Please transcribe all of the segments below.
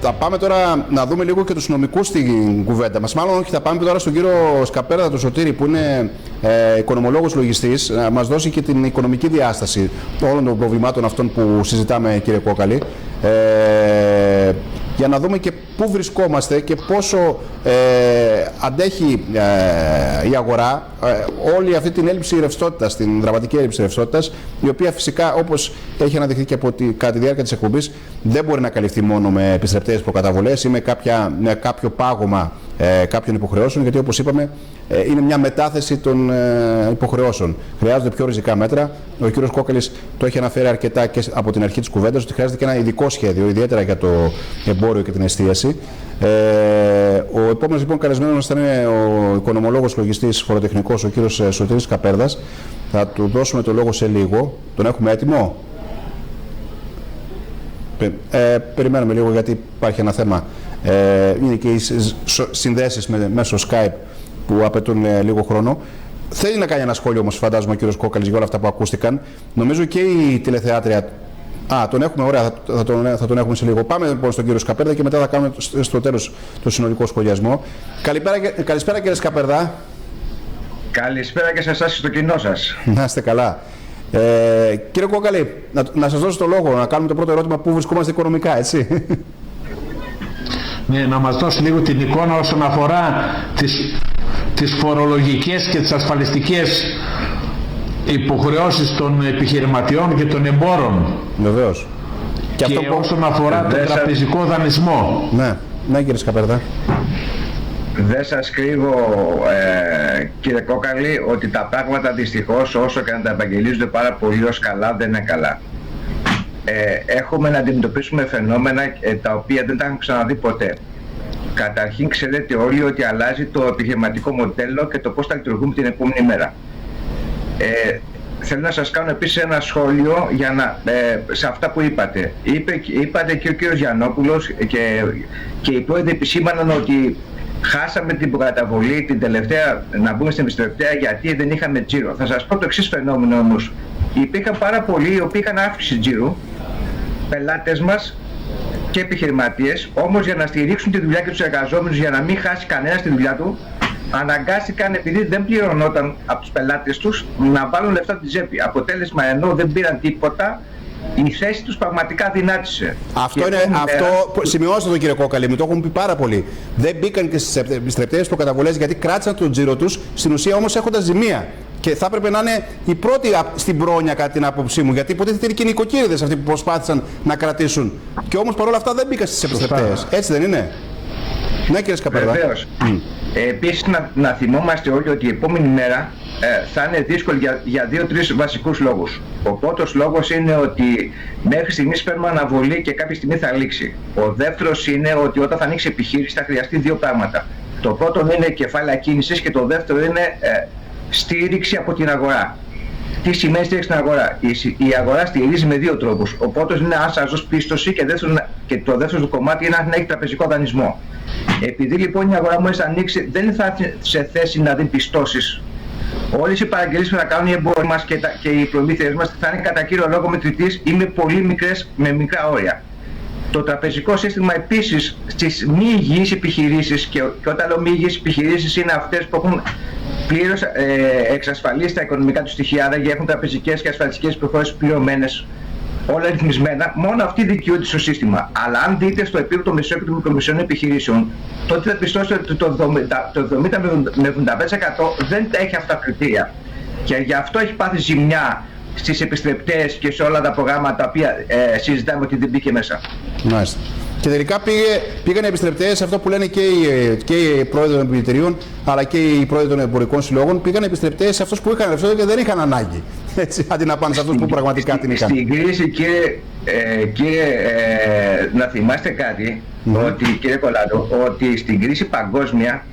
Θα πάμε τώρα να δούμε λίγο και τους νομικούς στην κουβέντα μας. Μάλλον όχι, θα πάμε τώρα στον κύριο Σκαπέρδα, τον Σωτήρη, που είναι οικονομολόγος λογιστής, να μας δώσει και την οικονομική διάσταση όλων των προβλημάτων αυτών που συζητάμε, κύριε Κόκαλη. Για να δούμε και πού βρισκόμαστε και πόσο αντέχει η αγορά όλη αυτή την έλλειψη ρευστότητας, την δραματική έλλειψη ρευστότητας, η οποία φυσικά, όπως έχει αναδειχθεί και κατά τη διάρκεια της εκπομπής, δεν μπορεί να καλυφθεί μόνο με επιστρεπτές προκαταβολές ή με κάποιο πάγωμα κάποιων υποχρεώσεων, γιατί όπως είπαμε είναι μια μετάθεση των υποχρεώσεων. Χρειάζονται πιο ριζικά μέτρα. Ο κ. Κόκαλης το έχει αναφέρει αρκετά και από την αρχή της κουβέντας, ότι χρειάζεται και ένα ειδικό σχέδιο, ιδιαίτερα για το εμπόριο και την εστίαση. Ο επόμενος λοιπόν καλεσμένος μας θα είναι ο οικονομολόγος λογιστής φοροτεχνικός, ο κ. Σωτήρης Σκαπέρδας. Θα του δώσουμε το λόγο σε λίγο. Τον έχουμε έτοιμο? Περιμένουμε λίγο, γιατί υπάρχει ένα θέμα. Είναι και οι συνδέσεις μέσω Skype που απαιτούν λίγο χρόνο. Θέλει να κάνει ένα σχόλιο όμως, φαντάζομαι, ο κύριος Κόκαλης, για όλα αυτά που ακούστηκαν. Νομίζω και η τηλεθεάτρια. Τον έχουμε, ωραία, θα τον έχουμε σε λίγο. Πάμε λοιπόν στον κύριο Σκαπέρδα και μετά θα κάνουμε στο τέλος το συνολικό σχολιασμό. Καλησπέρα κύριε Σκαπέρδα. Καλησπέρα και σε εσάς και στο κοινό σας. Να είστε καλά. Κύριε Κόκαλη, να σας δώσω το λόγο, να κάνουμε το πρώτο ερώτημα, πού βρισκόμαστε οικονομικά, έτσι. Ναι, να μας δώσει λίγο την εικόνα όσον αφορά τις φορολογικές και τις ασφαλιστικές υποχρεώσεις των επιχειρηματιών και των εμπόρων. Βεβαίως. Και όσον αφορά τον τραπεζικό δανεισμό. Ναι, κύριε Σκαπέρδα. Δεν σας κρύβω, κύριε Κόκαλη, ότι τα πράγματα δυστυχώς, όσο και να τα επαγγελίζονται πάρα πολύ ως καλά, δεν είναι καλά. Έχουμε να αντιμετωπίσουμε φαινόμενα τα οποία δεν τα έχουμε ξαναδεί ποτέ. Καταρχήν, ξέρετε όλοι ότι αλλάζει το επιχειρηματικό μοντέλο και το πώς θα λειτουργούμε την επόμενη μέρα. Θέλω να σας κάνω επίσης ένα σχόλιο σε αυτά που είπατε. Είπατε και ο κύριος Γιαννόπουλος και οι πρόεδροι επισήμαναν ότι χάσαμε την προκαταβολή την τελευταία, να μπούμε στην επιστρεπτέα, γιατί δεν είχαμε τζίρο. Θα σας πω το εξής φαινόμενο όμως. Υπήρχαν πάρα πολλοί οι οποίοι είχαν αύξηση τζίρου, πελάτες μας και επιχειρηματίες, όμως για να στηρίξουν τη δουλειά και τους εργαζόμενους, για να μην χάσει κανένας τη δουλειά του, αναγκάστηκαν, επειδή δεν πληρωνόταν από τους πελάτες τους, να βάλουν λεφτά από τη τσέπη. Αποτέλεσμα, ενώ δεν πήραν τίποτα, η θέση τους πραγματικά δυνάτησε. Σημειώστε το, κύριε Κόκαλη, μου το έχουν πει πάρα πολύ. Δεν μπήκαν και στις επιστρεπτές προκαταβολές γιατί κράτησαν τον τζίρο τους, στην ουσία όμως έχοντας ζημία. Και θα έπρεπε να είναι οι πρώτοι στην πρόνοια, κατά την άποψή μου, γιατί υποτίθεται είναι και οι νοικοκύριδες αυτοί που προσπάθησαν να κρατήσουν. Και όμως παρόλα αυτά δεν μπήκαν στις επιστρεπτές. Έτσι δεν είναι? Ναι, κύριε Σκαπέρδα. Βεβαίως. Επίσης να θυμόμαστε όλοι ότι η επόμενη μέρα θα είναι δύσκολη για 2-3 βασικούς λόγους. Ο πρώτος λόγος είναι ότι μέχρι στιγμής παίρνουμε αναβολή και κάποια στιγμή θα λήξει. Ο δεύτερος είναι ότι όταν θα ανοίξει επιχείρηση θα χρειαστεί δύο πράγματα. Το πρώτο είναι κεφάλαια κίνησης και το δεύτερο είναι στήριξη από την αγορά. Τι σημαίνει στήριξη στην αγορά? Η αγορά στηρίζει με δύο τρόπους. Ο πρώτος είναι αν σας δώσει πίστοση και το δεύτερο κομμάτι είναι αν έχει τραπεζικό δανεισμό. Επειδή λοιπόν η αγορά μόλις ανοίξει δεν θα έρθει σε θέση να δίνει πιστώσεις. Όλες οι παραγγελίες που θα κάνουν οι εμπόροι μας και οι προμήθειες μας θα είναι κατά κύριο λόγο μετρητής ή με πολύ μικρές, με μικρά όρια. Το τραπεζικό σύστημα επίσης στις μη υγιείς επιχειρήσεις, και όταν λέω μη υγιείς επιχειρήσεις είναι αυτές που έχουν πλήρως εξασφαλίσει τα οικονομικά τους στοιχεία, δηλαδή έχουν τραπεζικές και ασφαλιστικές υποχρεώσεις πληρωμένες, όλα ρυθμισμένα, μόνο αυτοί δικαιούνται στο σύστημα. Αλλά αν δείτε στο επίπεδο των μεσαίων και των μικρομεσαίων επιχειρήσεων, τότε θα πιστώσετε ότι το 70 με 75% δεν έχει αυτά τα κριτήρια. Και γι' αυτό έχει πάθει ζημιά στις επιστρεπτές και σε όλα τα προγράμματα τα οποία συζητάμε ότι δεν μπήκε μέσα. Μάλιστα. Και τελικά πήγαν οι επιστρεπτές, αυτό που λένε και οι πρόεδροι των επιτηρίων αλλά και οι πρόεδροι των εμπορικών συλλόγων, πήγαν επιστρεπτές σε αυτούς που είχαν ρευστότητα και δεν είχαν ανάγκη. Έτσι, αντί να πάνε σε αυτούς που πραγματικά την είχαν. Στην κρίση, κύριε, να θυμάστε κάτι, ότι, κύριε Κολάτο, ότι στην κρίση παγκόσμια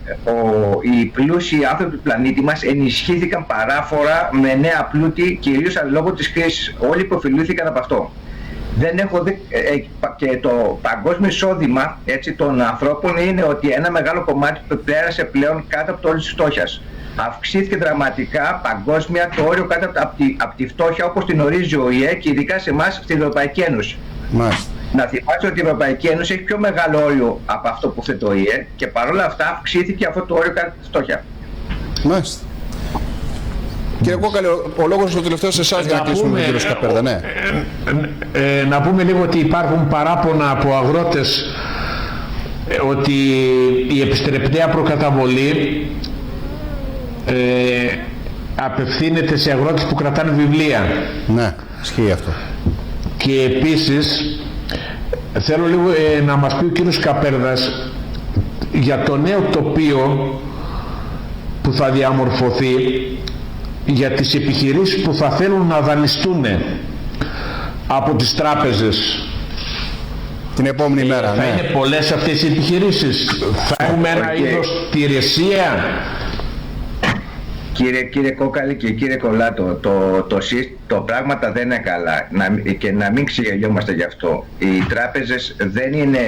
οι πλούσιοι άνθρωποι του πλανήτη μας ενισχύθηκαν παράφορα με νέα πλούτη, κυρίως λόγω της κρίσης. Όλοι υποφελήθηκαν από αυτό. Δεν έχω δει, και το παγκόσμιο εισόδημα των ανθρώπων είναι ότι ένα μεγάλο κομμάτι που πέρασε πλέον κάτω από το όριο της φτώχειας. Αυξήθηκε δραματικά παγκόσμια το όριο κάτω από τη φτώχεια, όπως την ορίζει ο ΙΕ και ειδικά σε εμάς στην Ευρωπαϊκή Ένωση. Μάλιστα. Να θυμάστε ότι η Ευρωπαϊκή Ένωση έχει πιο μεγάλο όριο από αυτό που θέτει το ΙΕ και παρόλα αυτά αυξήθηκε αυτό το όριο κατά τη φτώχεια. Μάλιστα. Κύριε Κόκαλη, ο λόγος ο τελευταίος σε εσάς για να κλείσουμε με τον κύριο Σκαπέρδα, ναι. Να πούμε λίγο ότι υπάρχουν παράπονα από αγρότες ότι η επιστρεπτέα προκαταβολή απευθύνεται σε αγρότες που κρατάνε βιβλία. Ναι, ισχύει αυτό. Και επίσης θέλω λίγο να μας πει ο κύριος Καπέρδας για το νέο τοπίο που θα διαμορφωθεί για τις επιχειρήσεις που θα θέλουν να δανειστούν από τις τράπεζες. Την επόμενη μέρα, θα είναι πολλές αυτές οι επιχειρήσεις, θα έχουμε ένα είδος τηρεσία. Κύριε Κόκαλη και κύριε Κολάτο, το πράγματα δεν είναι καλά και να μην ξεγελιόμαστε γι' αυτό. Οι τράπεζες δεν είναι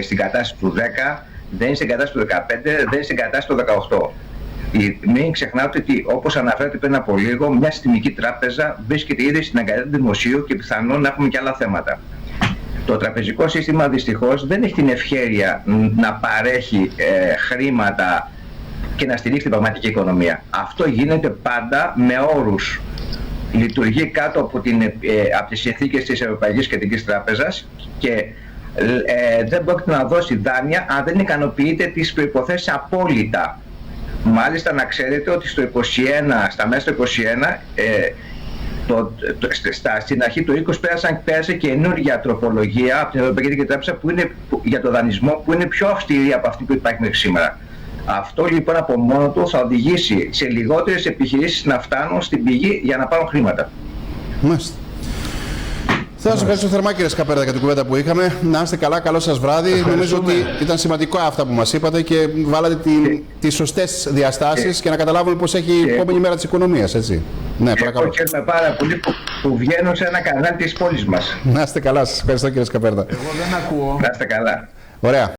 στην κατάσταση του 10, δεν είναι στην κατάσταση του 15, δεν είναι στην κατάσταση του 18. Μην ξεχνάτε ότι, όπως αναφέρατε πριν από λίγο, μια συστημική τράπεζα βρίσκεται ήδη στην αγκαλιά του δημοσίου και πιθανόν να έχουμε και άλλα θέματα. Το τραπεζικό σύστημα δυστυχώς δεν έχει την ευχέρεια να παρέχει χρήματα και να στηρίξει την πραγματική οικονομία. Αυτό γίνεται πάντα με όρους. Λειτουργεί κάτω από τις συνθήκες της Ευρωπαϊκής Κεντρικής Τράπεζας και δεν πρόκειται να δώσει δάνεια αν δεν ικανοποιείται τις προϋποθέσεις απόλυτα. Μάλιστα να ξέρετε ότι στα μέσα του 2021, στην αρχή του 20 πέρασε καινούργια τροπολογία από την Ευρωπαϊκή Κεντρική Τράπεζα για το δανεισμό που είναι πιο αυστηρή από αυτή που υπάρχει μέχρι σήμερα. Αυτό λοιπόν από μόνο του θα οδηγήσει σε λιγότερες επιχειρήσεις να φτάνουν στην πηγή για να πάρουν χρήματα. Μάλιστα. Θα σας ευχαριστώ θερμά κύριε Σκαπέρδα για την κουβέντα που είχαμε. Να είστε καλά, καλό σας βράδυ. Νομίζω ότι ήταν σημαντικό αυτά που μας είπατε και βάλατε τις σωστές διαστάσεις και να καταλάβουμε πώς έχει η επόμενη μέρα της οικονομίας, έτσι. Ναι, παρακαλώ. Εγώ χαίρομαι πάρα πολύ που βγαίνω σε ένα κανάλι της πόλης μας. Να είστε καλά, σας ευχαριστώ κύριε Σκαπέρδα. Εγώ δεν ακούω. Να είστε καλά. Ωραία.